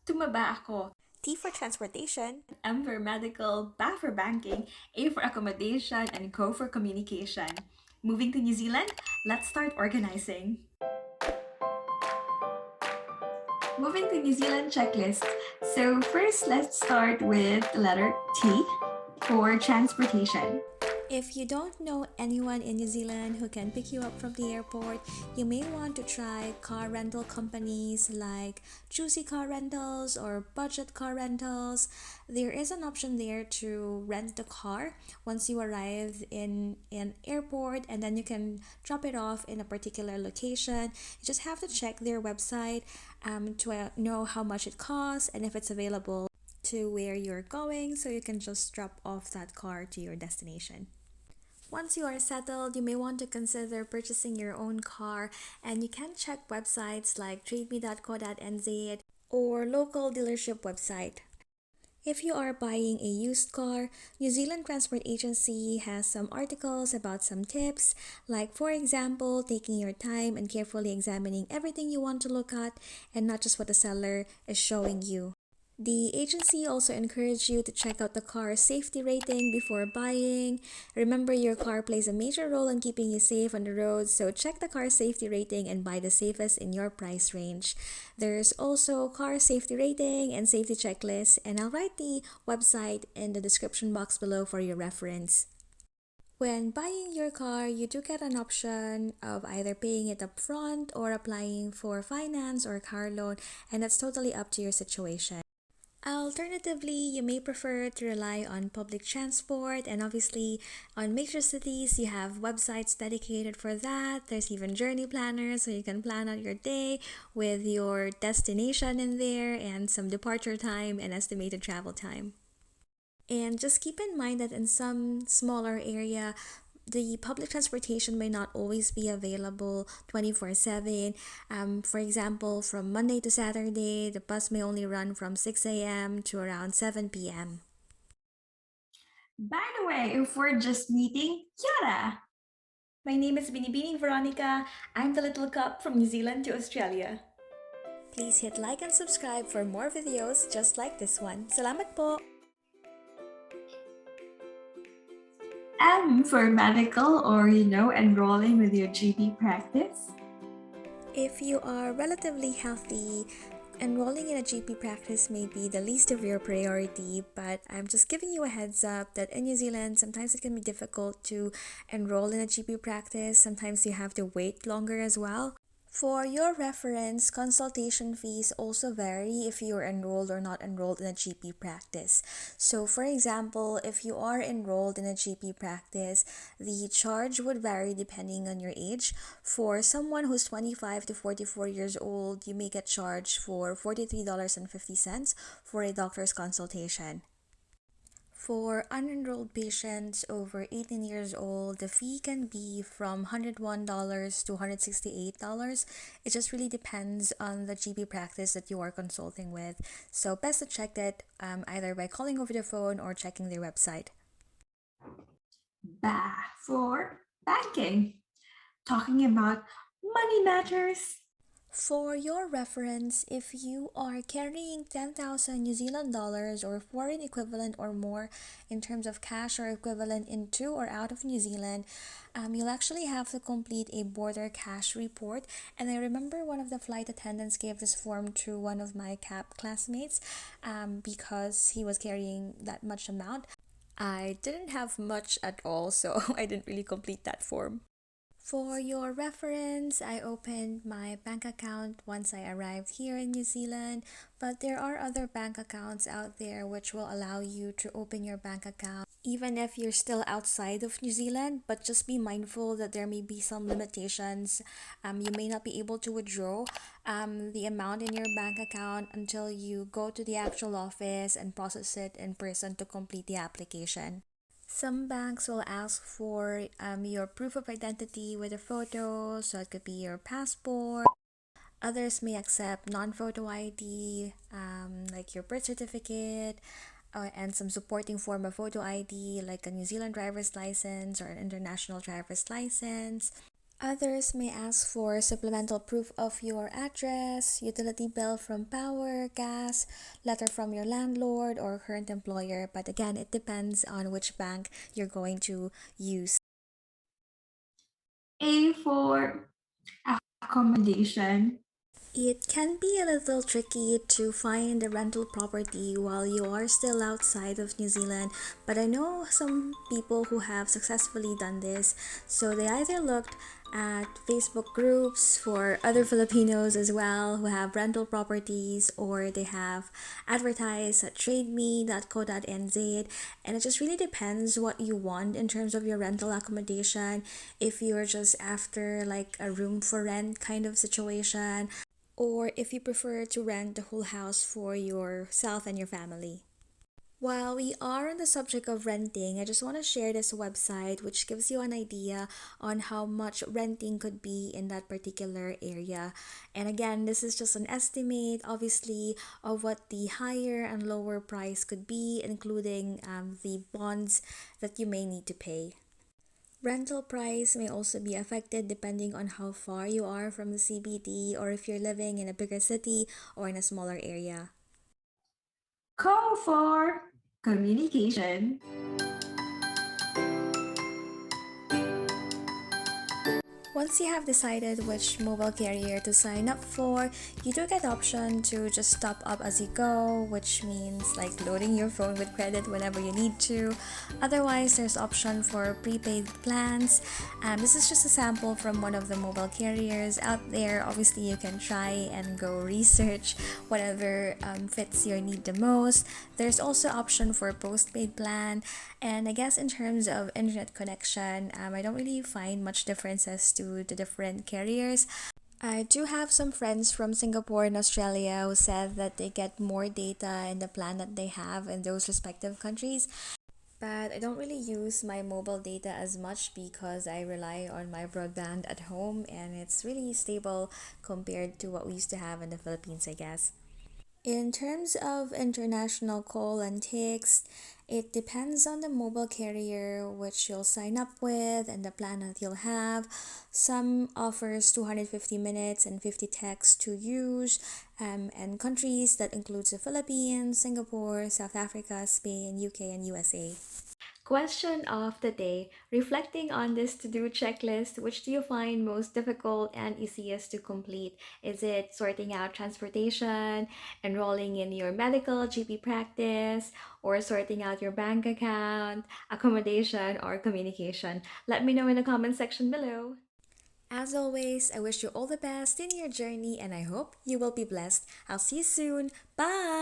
TMBa ACo. T for transportation. M for medical, BA for banking, A for accommodation, and CO for communication. Moving to New Zealand, let's start organizing. Moving to New Zealand checklist. So first, let's start with the letter T for transportation. If you don't know anyone in New Zealand who can pick you up from the airport, you may want to try car rental companies like Choosy Car Rentals or Budget Car Rentals. There is an option there to rent the car once you arrive in an airport, and then you can drop it off in a particular location. You just have to check their website to know how much it costs and if it's available to where you're going, so you can just drop off that car to your destination. Once you are settled, you may want to consider purchasing your own car, and you can check websites like trade.me.co.nz or local dealership website. If you are buying a used car, New Zealand Transport Agency has some articles about some tips, like for example, taking your time and carefully examining everything you want to look at and not just what the seller is showing you. The agency also encouraged you to check out the car's safety rating before buying. Remember, your car plays a major role in keeping you safe on the road, so check the car's safety rating and buy the safest in your price range. There's also car safety rating and safety checklist, and I'll write the website in the description box below for your reference. When buying your car, you do get an option of either paying it up front or applying for finance or car loan, and that's totally up to your situation. Alternatively, you may prefer to rely on public transport, and obviously on major cities you have websites dedicated for that. There's even journey planners, so you can plan out your day with your destination in there and some departure time and estimated travel time. And just keep in mind that in some smaller area, the public transportation may not always be available 24/7. For example, from Monday to Saturday, the bus may only run from 6 a.m. to around 7 p.m. By the way, if we're just meeting, yada! My name is Binibining Veronica. I'm the little cup from New Zealand to Australia. Please hit like and subscribe for more videos just like this one. Salamat po! M for medical, or enrolling with your GP practice. If you are relatively healthy, enrolling in a GP practice may be the least of your priority, but I'm just giving you a heads up that in New Zealand, sometimes it can be difficult to enroll in a GP practice. Sometimes you have to wait longer as well. For your reference, consultation fees also vary if you are enrolled or not enrolled in a GP practice. So, for example, if you are enrolled in a GP practice, the charge would vary depending on your age. For someone who's 25 to 44 years old, you may get charged for $43.50 for a doctor's consultation. For unenrolled patients over 18 years old, the fee can be from $101 to $168. It just really depends on the GP practice that you are consulting with. So best to check that either by calling over the phone or checking their website. BA for banking. Talking about money matters. For your reference, if you are carrying 10,000 New Zealand dollars or foreign equivalent or more in terms of cash or equivalent into or out of New Zealand, you'll actually have to complete a border cash report. And I remember one of the flight attendants gave this form to one of my CAP classmates because he was carrying that much amount. I didn't have much at all, so I didn't really complete that form. For your reference, I opened my bank account once I arrived here in New Zealand, but there are other bank accounts out there which will allow you to open your bank account even if you're still outside of New Zealand, but just be mindful that there may be some limitations. You may not be able to withdraw the amount in your bank account until you go to the actual office and process it in person to complete the application. Some banks will ask for your proof of identity with a photo, so it could be your passport. Others may accept non-photo ID, like your birth certificate, and some supporting form of photo ID, like a New Zealand driver's license or an international driver's license. Others may ask for supplemental proof of your address, utility bill from power, gas, letter from your landlord or current employer, but again, it depends on which bank you're going to use. A for accommodation. It can be a little tricky to find a rental property while you are still outside of New Zealand, but I know some people who have successfully done this. So they either looked at Facebook groups for other Filipinos as well who have rental properties, or they have advertised at trademe.co.nz, and it just really depends what you want in terms of your rental accommodation. If you're just after like a room for rent kind of situation, or if you prefer to rent the whole house for yourself and your family. While we are on the subject of renting, I just want to share this website which gives you an idea on how much renting could be in that particular area. And again, this is just an estimate, obviously, of what the higher and lower price could be, including the bonds that you may need to pay. Rental price may also be affected depending on how far you are from the CBD, or if you're living in a bigger city or in a smaller area. Co for communication. Once you have decided which mobile carrier to sign up for, you do get the option to just top up as you go, which means like loading your phone with credit whenever you need to. Otherwise, there's option for prepaid plans. This is just a sample from one of the mobile carriers out there. Obviously, you can try and go research whatever fits your need the most. There's also option for postpaid plan, and I guess in terms of internet connection, I don't really find much differences to the different carriers. I do have some friends from Singapore and Australia who said that they get more data in the plan that they have in those respective countries. But I don't really use my mobile data as much because I rely on my broadband at home, and it's really stable compared to what we used to have in the Philippines, I guess. In terms of international call and text, it depends on the mobile carrier which you'll sign up with and the plan that you'll have. Some offers 250 minutes and 50 texts to use, and countries that includes the Philippines, Singapore, South Africa, Spain, UK, and USA. Question of the day. Reflecting on this to-do checklist, which do you find most difficult and easiest to complete? Is it sorting out transportation, enrolling in your medical GP practice, or sorting out your bank account, accommodation, or communication? Let me know in the comment section below. As always, I wish you all the best in your journey and I hope you will be blessed. I'll see you soon. Bye!